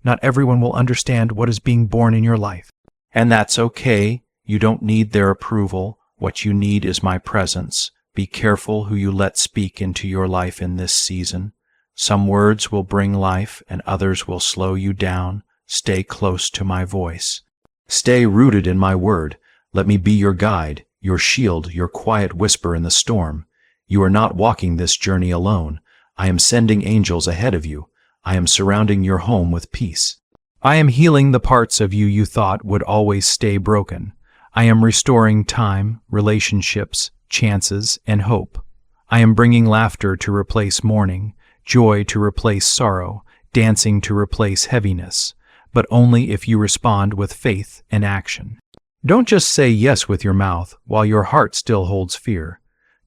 Not everyone will understand what is being born in your life. And that's okay. You don't need their approval. What you need is my presence. Be careful who you let speak into your life in this season. Some words will bring life and others will slow you down. Stay close to my voice. Stay rooted in my word. Let me be your guide, your shield, your quiet whisper in the storm. You are not walking this journey alone. I am sending angels ahead of you. I am surrounding your home with peace. I am healing the parts of you you thought would always stay broken. I am restoring time, relationships, chances, and hope. I am bringing laughter to replace mourning, joy to replace sorrow, dancing to replace heaviness, but only if you respond with faith and action. Don't just say yes with your mouth while your heart still holds fear.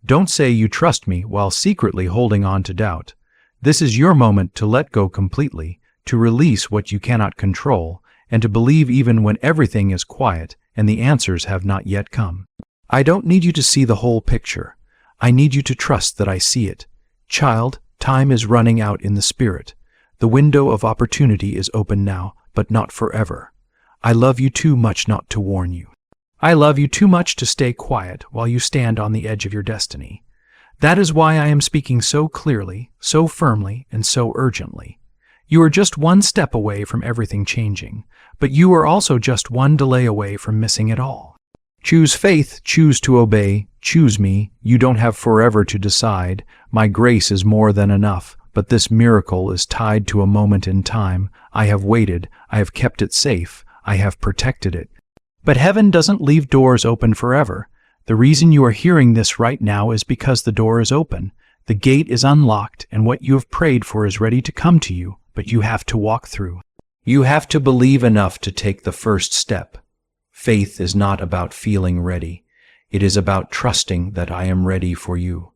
Don't say you trust me while secretly holding on to doubt. This is your moment to let go completely, to release what you cannot control, and to believe even when everything is quiet and the answers have not yet come. I don't need you to see the whole picture. I need you to trust that I see it. Child, time is running out in the spirit. The window of opportunity is open now, but not forever. I love you too much not to warn you. I love you too much to stay quiet while you stand on the edge of your destiny. That is why I am speaking so clearly, so firmly, and so urgently. You are just one step away from everything changing, but you are also just one delay away from missing it all. Choose faith, choose to obey, choose me. You don't have forever to decide. My grace is more than enough, but this miracle is tied to a moment in time. I have waited, I have kept it safe, I have protected it. But heaven doesn't leave doors open forever. The reason you are hearing this right now is because the door is open. The gate is unlocked, and what you have prayed for is ready to come to you, but you have to walk through. You have to believe enough to take the first step. Faith is not about feeling ready. It is about trusting that I am ready for you.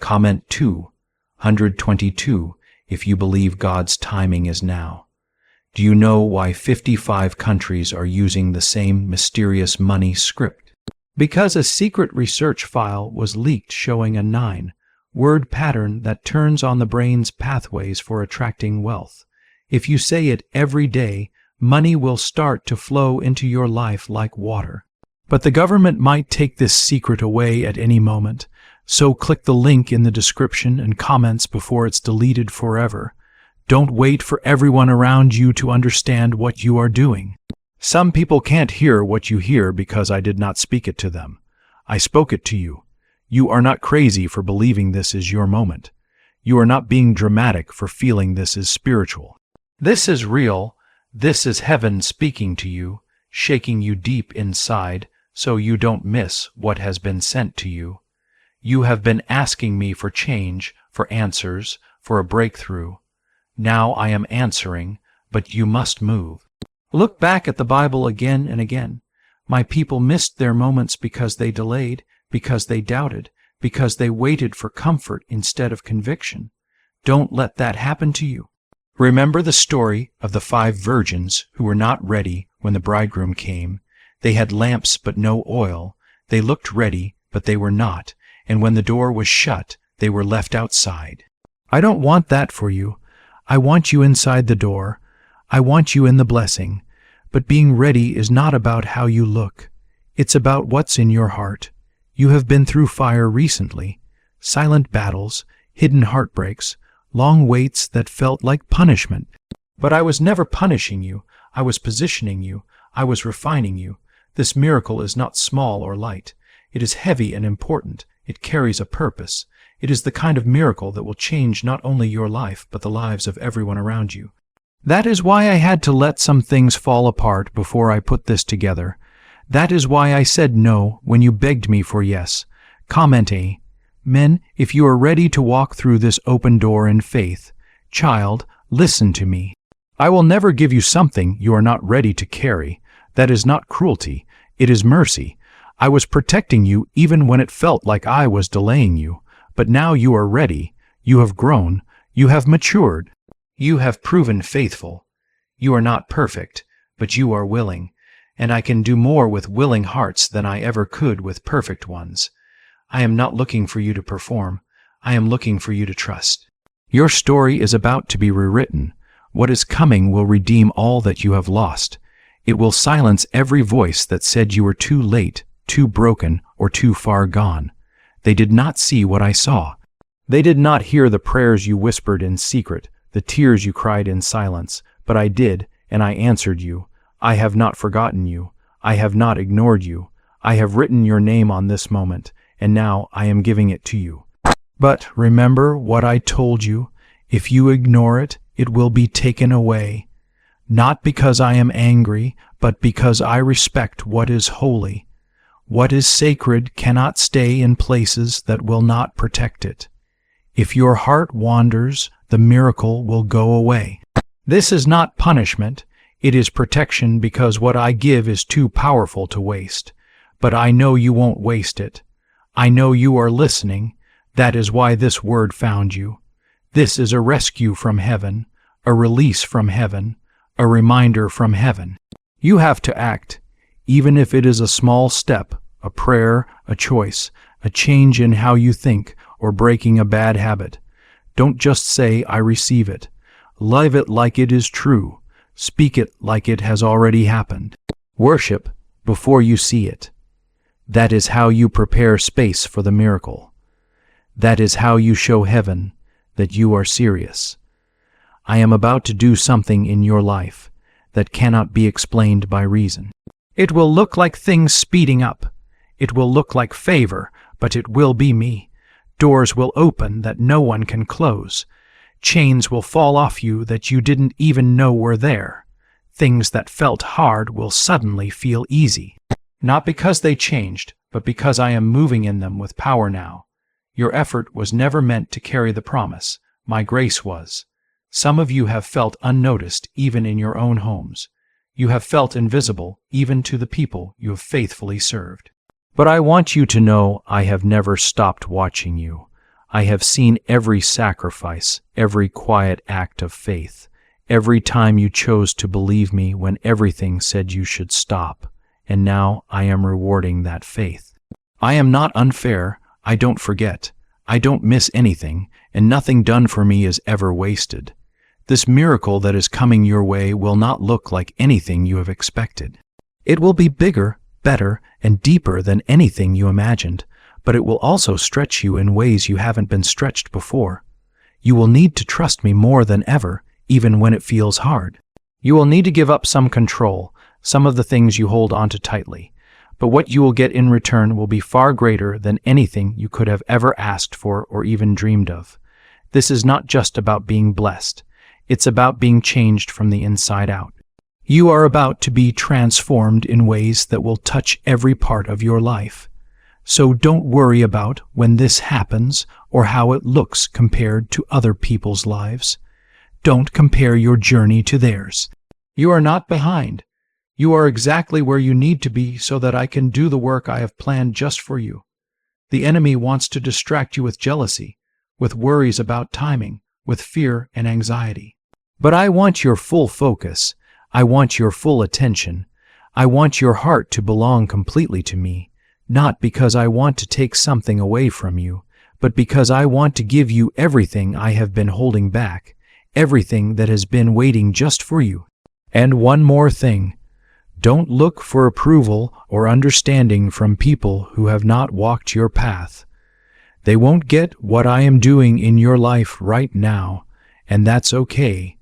Comment 222 if you believe God's timing is now. Do you know why 55 countries are using the same mysterious money script? Because a secret research file was leaked showing a 9-word pattern that turns on the brain's pathways for attracting wealth. If you say it every day, money will start to flow into your life like water. But the government might take this secret away at any moment, so click the link in the description and comments before it's deleted forever. Don't wait for everyone around you to understand what you are doing. Some people can't hear what you hear because I did not speak it to them. I spoke it to you. You are not crazy for believing this is your moment. You are not being dramatic for feeling this is spiritual. This is real. This is heaven speaking to you, shaking you deep inside so you don't miss what has been sent to you. You have been asking me for change, for answers, for a breakthrough. Now I am answering, but you must move. Look back at the Bible again and again. My people missed their moments because they delayed, because they doubted, because they waited for comfort instead of conviction. Don't let that happen to you. Remember the story of the 5 virgins who were not ready when the bridegroom came. They had lamps but no oil. They looked ready, but they were not. And when the door was shut, they were left outside. I don't want that for you. I want you inside the door. I want you in the blessing. But being ready is not about how you look. It's about what's in your heart. You have been through fire recently, silent battles, hidden heartbreaks, long waits that felt like punishment. But I was never punishing you. I was positioning you. I was refining you. This miracle is not small or light. It is heavy and important. It carries a purpose. It is the kind of miracle that will change not only your life, but the lives of everyone around you. That is why I had to let some things fall apart before I put this together. That is why I said no when you begged me for yes. Comment A. Men, if you are ready to walk through this open door in faith, child, listen to me. I will never give you something you are not ready to carry. That is not cruelty. It is mercy. I was protecting you even when it felt like I was delaying you. But now you are ready. You have grown. You have matured. You have proven faithful. You are not perfect, but you are willing. And I can do more with willing hearts than I ever could with perfect ones. I am not looking for you to perform. I am looking for you to trust. Your story is about to be rewritten. What is coming will redeem all that you have lost. It will silence every voice that said you were too late, too broken, or too far gone. They did not see what I saw. They did not hear the prayers you whispered in secret, the tears you cried in silence, but I did, and I answered you. I have not forgotten you. I have not ignored you. I have written your name on this moment, and now I am giving it to you. But remember what I told you. If you ignore it, it will be taken away. Not because I am angry, but because I respect what is holy. What is sacred cannot stay in places that will not protect it. If your heart wanders, the miracle will go away. This is not punishment. It is protection because what I give is too powerful to waste. But I know you won't waste it. I know you are listening. That is why this word found you. This is a rescue from heaven, a release from heaven, a reminder from heaven. You have to act, even if it is a small step, a prayer, a choice, a change in how you think, or breaking a bad habit. Don't just say, I receive it. Live it like it is true. Speak it like it has already happened. Worship before you see it. That is how you prepare space for the miracle. That is how you show heaven that you are serious. I am about to do something in your life that cannot be explained by reason. It will look like things speeding up. It will look like favor, but it will be me. Doors will open that no one can close. Chains will fall off you that you didn't even know were there. Things that felt hard will suddenly feel easy. Not because they changed, but because I am moving in them with power now. Your effort was never meant to carry the promise. My grace was. Some of you have felt unnoticed even in your own homes. You have felt invisible even to the people you have faithfully served. But I want you to know I have never stopped watching you. I have seen every sacrifice, every quiet act of faith, every time you chose to believe me when everything said you should stop. And now I am rewarding that faith. I am not unfair. I don't forget. I don't miss anything, and nothing done for me is ever wasted. This miracle that is coming your way will not look like anything you have expected. It will be bigger, better, and deeper than anything you imagined, but it will also stretch you in ways you haven't been stretched before. You will need to trust me more than ever, even when it feels hard. You will need to give up some control, some of the things you hold onto tightly, but what you will get in return will be far greater than anything you could have ever asked for or even dreamed of. This is not just about being blessed. It's about being changed from the inside out. You are about to be transformed in ways that will touch every part of your life. So don't worry about when this happens or how it looks compared to other people's lives. Don't compare your journey to theirs. You are not behind. You are exactly where you need to be so that I can do the work I have planned just for you. The enemy wants to distract you with jealousy, with worries about timing, with fear and anxiety. But I want your full focus. I want your full attention. I want your heart to belong completely to me, not because I want to take something away from you, but because I want to give you everything I have been holding back, everything that has been waiting just for you. And one more thing. Don't look for approval or understanding from people who have not walked your path. They won't get what I am doing in your life right now, and that's okay.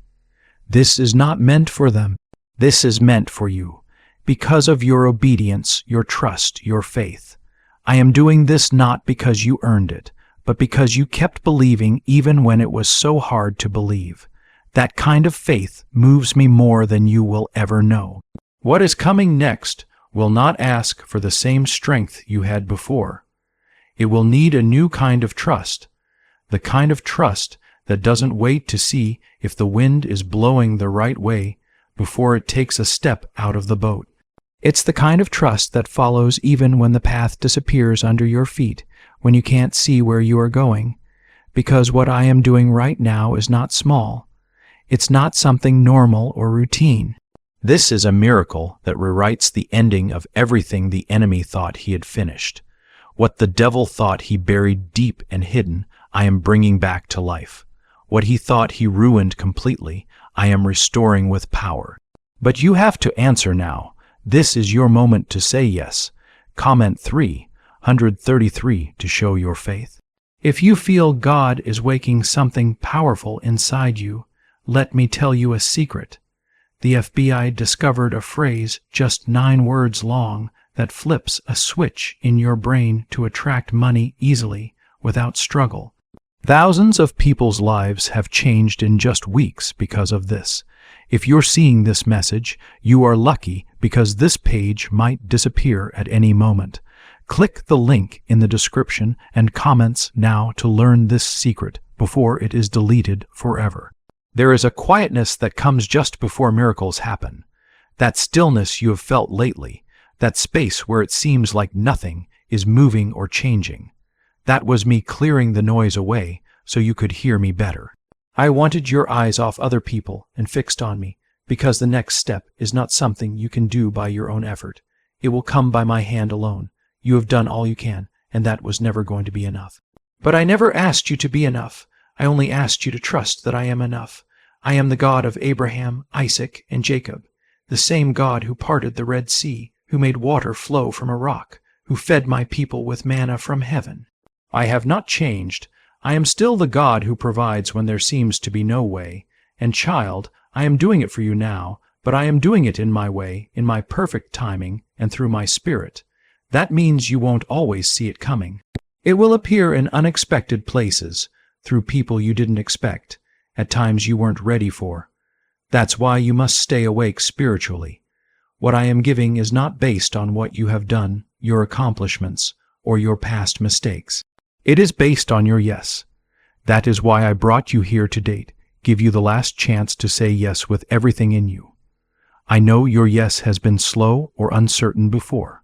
This is not meant for them. This is meant for you, because of your obedience, your trust, your faith. I am doing this not because you earned it, but because you kept believing even when it was so hard to believe. That kind of faith moves me more than you will ever know. What is coming next will not ask for the same strength you had before. It will need a new kind of trust, the kind of trust that doesn't wait to see if the wind is blowing the right way before it takes a step out of the boat. It's the kind of trust that follows even when the path disappears under your feet, when you can't see where you are going, because what I am doing right now is not small. It's not something normal or routine. This is a miracle that rewrites the ending of everything the enemy thought he had finished. What the devil thought he buried deep and hidden, I am bringing back to life. What he thought he ruined completely, I am restoring with power. But you have to answer now. This is your moment to say yes. Comment 333 to show your faith. If you feel God is waking something powerful inside you, let me tell you a secret. The FBI discovered a phrase just 9 words long that flips a switch in your brain to attract money easily, without struggle. Thousands of people's lives have changed in just weeks because of this. If you're seeing this message, you are lucky because this page might disappear at any moment. Click the link in the description and comments now to learn this secret before it is deleted forever. There is a quietness that comes just before miracles happen. That stillness you have felt lately, that space where it seems like nothing is moving or changing. That was me clearing the noise away so you could hear me better. I wanted your eyes off other people and fixed on me, because the next step is not something you can do by your own effort. It will come by my hand alone. You have done all you can, and that was never going to be enough. But I never asked you to be enough. I only asked you to trust that I am enough. I am the God of Abraham, Isaac, and Jacob, the same God who parted the Red Sea, who made water flow from a rock, who fed my people with manna from heaven. I have not changed. I am still the God who provides when there seems to be no way. And child, I am doing it for you now, but I am doing it in my way, in my perfect timing, and through my Spirit. That means you won't always see it coming. It will appear in unexpected places, through people you didn't expect, at times you weren't ready for. That's why you must stay awake spiritually. What I am giving is not based on what you have done, your accomplishments, or your past mistakes. It is based on your yes. That is why I brought you here to date, give you the last chance to say yes with everything in you. I know your yes has been slow or uncertain before.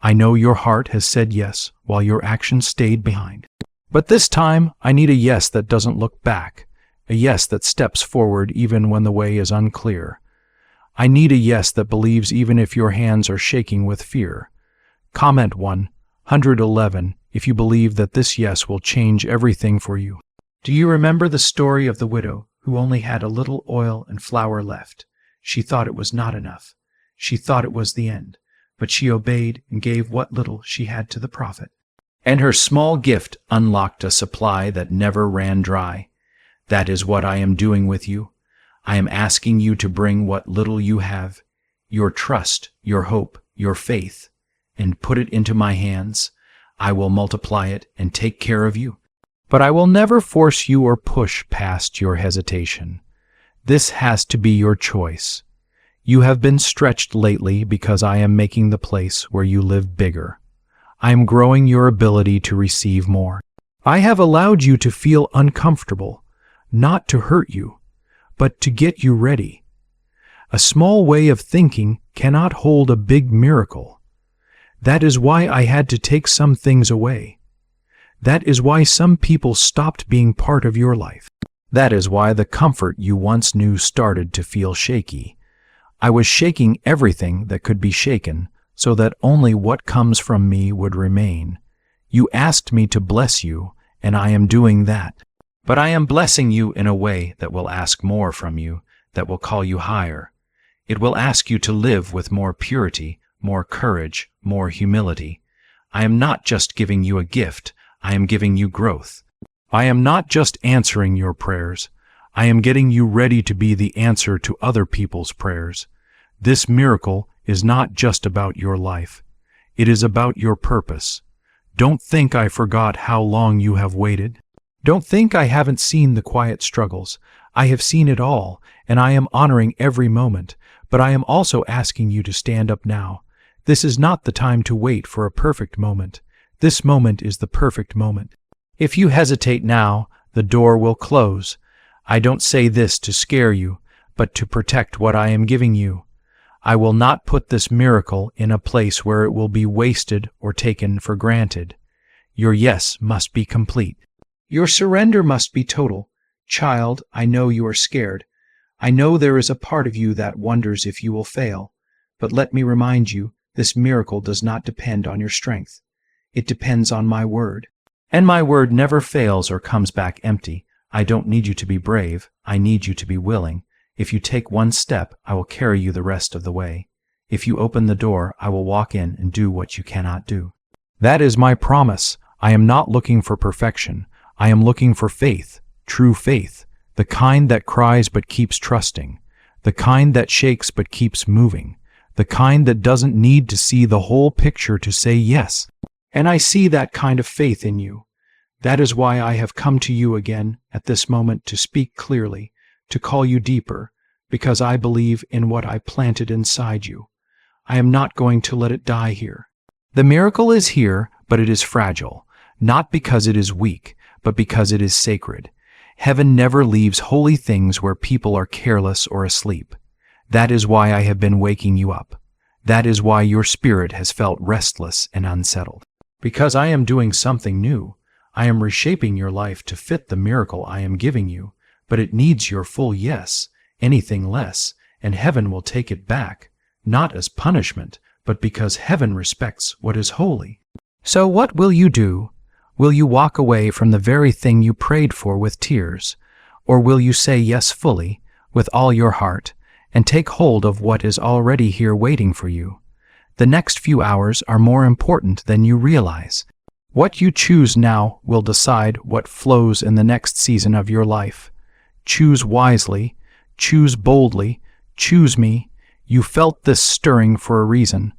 I know your heart has said yes while your actions stayed behind. But this time, I need a yes that doesn't look back, a yes that steps forward even when the way is unclear. I need a yes that believes even if your hands are shaking with fear. Comment 111 if you believe that this yes will change everything for you. Do you remember the story of the widow who only had a little oil and flour left? She thought it was not enough. She thought it was the end. But she obeyed and gave what little she had to the prophet. And her small gift unlocked a supply that never ran dry. That is what I am doing with you. I am asking you to bring what little you have, your trust, your hope, your faith, and put it into my hands. I will multiply it and take care of you. But I will never force you or push past your hesitation. This has to be your choice. You have been stretched lately because I am making the place where you live bigger. I am growing your ability to receive more. I have allowed you to feel uncomfortable, not to hurt you, but to get you ready. A small way of thinking cannot hold a big miracle. That is why I had to take some things away. That is why some people stopped being part of your life. That is why the comfort you once knew started to feel shaky. I was shaking everything that could be shaken so that only what comes from me would remain. You asked me to bless you, and I am doing that. But I am blessing you in a way that will ask more from you, that will call you higher. It will ask you to live with more purity, more courage, more humility. I am not just giving you a gift, I am giving you growth. I am not just answering your prayers, I am getting you ready to be the answer to other people's prayers. This miracle is not just about your life. It is about your purpose. Don't think I forgot how long you have waited. Don't think I haven't seen the quiet struggles. I have seen it all, and I am honoring every moment, but I am also asking you to stand up now. This is not the time to wait for a perfect moment. This moment is the perfect moment. If you hesitate now, the door will close. I don't say this to scare you, but to protect what I am giving you. I will not put this miracle in a place where it will be wasted or taken for granted. Your yes must be complete. Your surrender must be total. Child, I know you are scared. I know there is a part of you that wonders if you will fail. But let me remind you, this miracle does not depend on your strength. It depends on my word. And my word never fails or comes back empty. I don't need you to be brave. I need you to be willing. If you take one step, I will carry you the rest of the way. If you open the door, I will walk in and do what you cannot do. That is my promise. I am not looking for perfection. I am looking for faith, true faith, the kind that cries but keeps trusting, the kind that shakes but keeps moving, the kind that doesn't need to see the whole picture to say yes. And I see that kind of faith in you. That is why I have come to you again at this moment to speak clearly, to call you deeper, because I believe in what I planted inside you. I am not going to let it die here. The miracle is here, but it is fragile, not because it is weak, but because it is sacred. Heaven never leaves holy things where people are careless or asleep. That is why I have been waking you up. That is why your spirit has felt restless and unsettled. Because I am doing something new. I am reshaping your life to fit the miracle I am giving you. But it needs your full yes. Anything less, and heaven will take it back, not as punishment, but because heaven respects what is holy. So what will you do? Will you walk away from the very thing you prayed for with tears? Or will you say yes fully, with all your heart, and take hold of what is already here waiting for you? The next few hours are more important than you realize. What you choose now will decide what flows in the next season of your life. Choose wisely, choose boldly, choose me. You felt this stirring for a reason.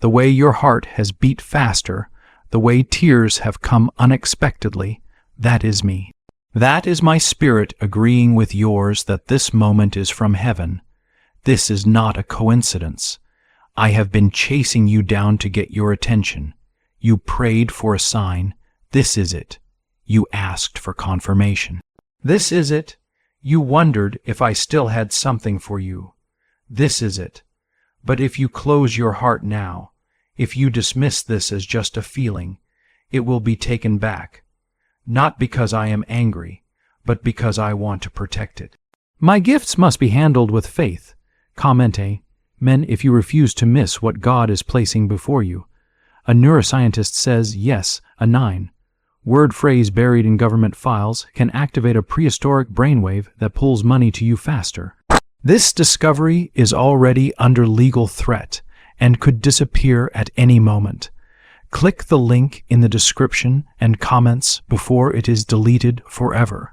The way your heart has beat faster, the way tears have come unexpectedly, that is me. That is my spirit agreeing with yours that this moment is from heaven. This is not a coincidence. I have been chasing you down to get your attention. You prayed for a sign. This is it. You asked for confirmation. This is it. You wondered if I still had something for you. This is it. But if you close your heart now, if you dismiss this as just a feeling, it will be taken back. Not because I am angry, but because I want to protect it. My gifts must be handled with faith. Commente, men, if you refuse to miss what God is placing before you. A neuroscientist says yes, a 9. Word phrase buried in government files can activate a prehistoric brainwave that pulls money to you faster. This discovery is already under legal threat and could disappear at any moment. Click the link in the description and comments before it is deleted forever.